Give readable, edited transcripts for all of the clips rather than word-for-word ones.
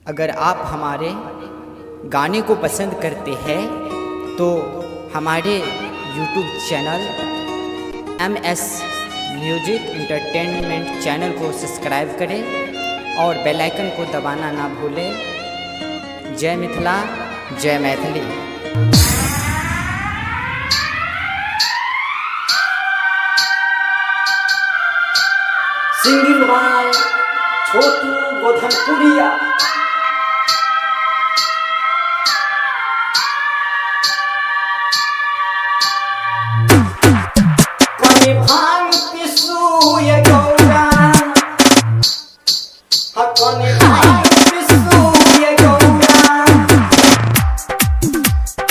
अगर आप हमारे गाने को पसंद करते हैं तो हमारे YouTube channel MS music entertainment channel को सब्सक्राइब करें और बेल आइकन को दबाना ना भूलें। जय मिथिला, जय मैथिली। सिंगिंग बाय छोटू गोधनपुरिया। कने भांग पिसू ये गौरा, कने भांग पिसू ये गौरा,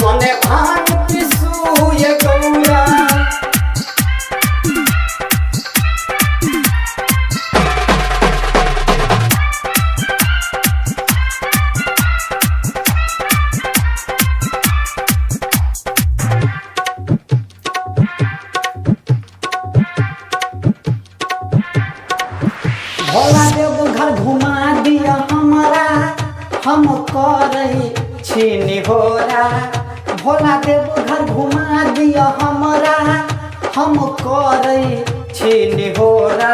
कने भांग पिसू ये गौरा। भोला देव घर घुमा दिया हमारा, हम करही छी निहोरा। भोला देव घर घुमा दिया हमारा, हम करही छी निहोरा।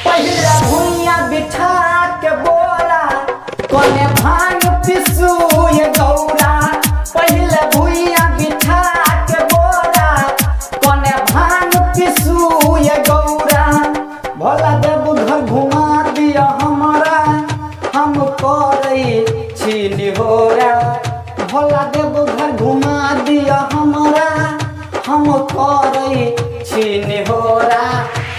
पहले भुइया बिठा के बोरा, कने भांग पिसू ये गौरा। पहले भुइया बिठा के बोरा, कने भांग पिसू ये गौरा। भोला देव घर घुमा दिया हमारा, हम करही छी निहोरा। भोला देव घर घुमा दिया हमारा, हम करही छी निहोरा।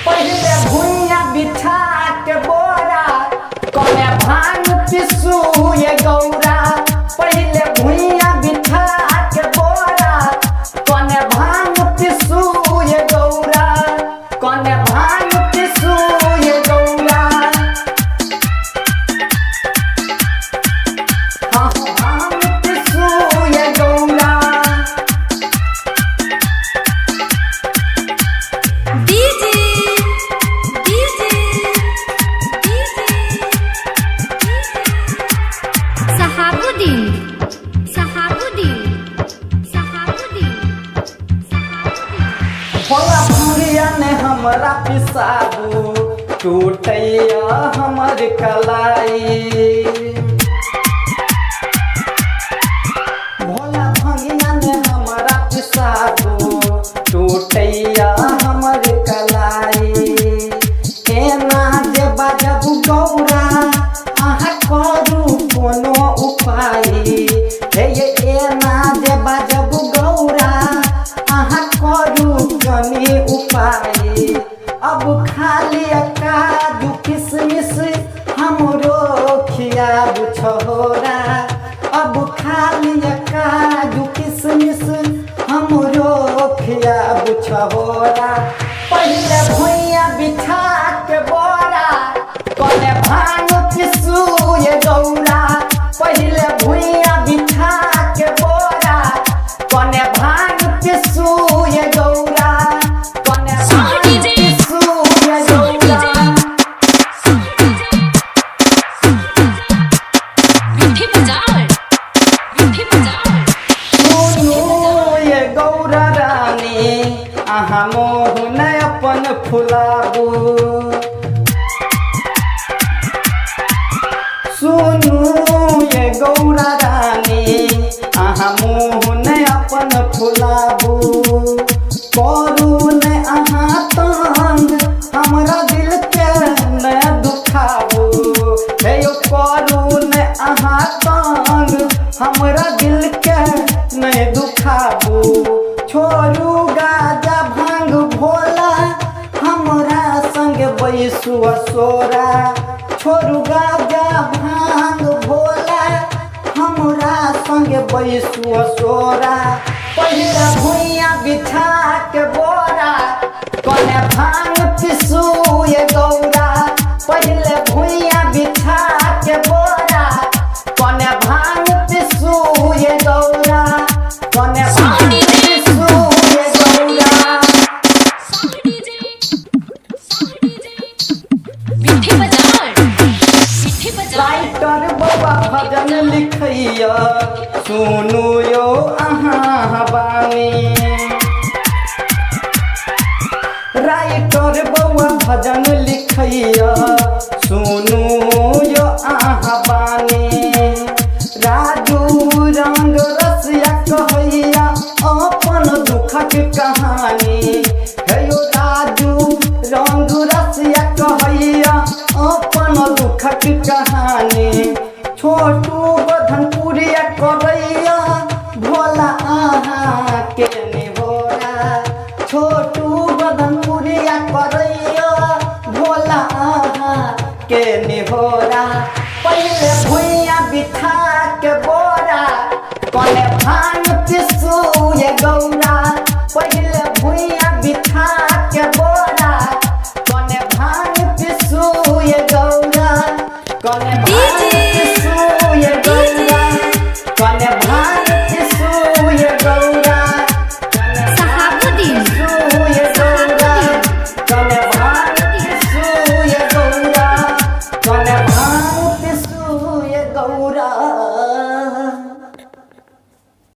पहले भुइया बिठा के बोरा, कने भांग पिसू ये गौरा। पहले भुइया बिठा के बोरा, कने भांग पिसू ये गौरा। कने भांग पिसू ये गौरा। हाँ भांग पिसू ये गौरा। डीजे सहाबुद्दीन भोला भंगिया ने हमरा पिसाबू, टूटैया हमर कलाई। भोला भंगिया ने हमरा पिसाबू, टूटैया हमर कलाई। केना जे बाजबू गौरा, अहाँ करू कोनो उपाय। हे एना जे बाजबू गौरा, अहाँ करू कनी उपाय। अब खाली काजू किशमिश हमरो खियाबू छोरा। अब खाली काजू किशमिश हमरो खियाबू छोरा। पहले भुइया बिठा के बोरा, कने भांग पिसू ये गौरा। पहले भुइया बिठा के बोरा, कने भांग पिसू ये गौरा। कने भांग पिसू ये गौरा। सुनू ये गौरा रानी, अहाँ मोह न अपन फुलाबू। सुनू ये गौरा रानी, अहाँ मुँह ने अपन फुलाबू। करू ने अहाँ तंग, हमरा दिल के न दुखाबू। हे यो करू ने अहाँ तंग, हमरा दिल के न दुखाबू। छोड़ू गाजा भांग भोला, हमरा संग बैसू असोरा। छोड़ू गाजा भांग भोला, हमरा संग बैसू असोरा। पहले भुइया बिठा के बोरा, कने भांग पिसू ये गौरा। पहले भुइया बिठा के बोरा, कने भांग पिसू ये गौरा। कने भांग पिसू ये गौरा। मीठे बाजार लाइट राइटर बउआ भजन लिखैया सुनू यो अहाँ बानी राइटर बउआ भजन लिखैया सुनू यो अहाँ बानी राजू रंग रसिया कहैया अपन दुखक कहानी हे यो राजू रंग रसिया कहैया अपन दुखक कहानी छोटू बधनपुरिया करैया भोला अहाँ के निहोरा छोटू बधनपुरिया करैया भोला अहाँ के निहोरा पहले भुइया बिठा के बोरा कने भांग पिसू ये गौरा पहले भुइया बिठा के बोरा कने भांग पिसू ये गौरा कने भांग पिसू ये गौरा कने भांग पिसू ये गौरा सहाबुद्दीन पिसू ये गौरा कने भांग पिसू ये गौरा कने भांग पिसू ये गौरा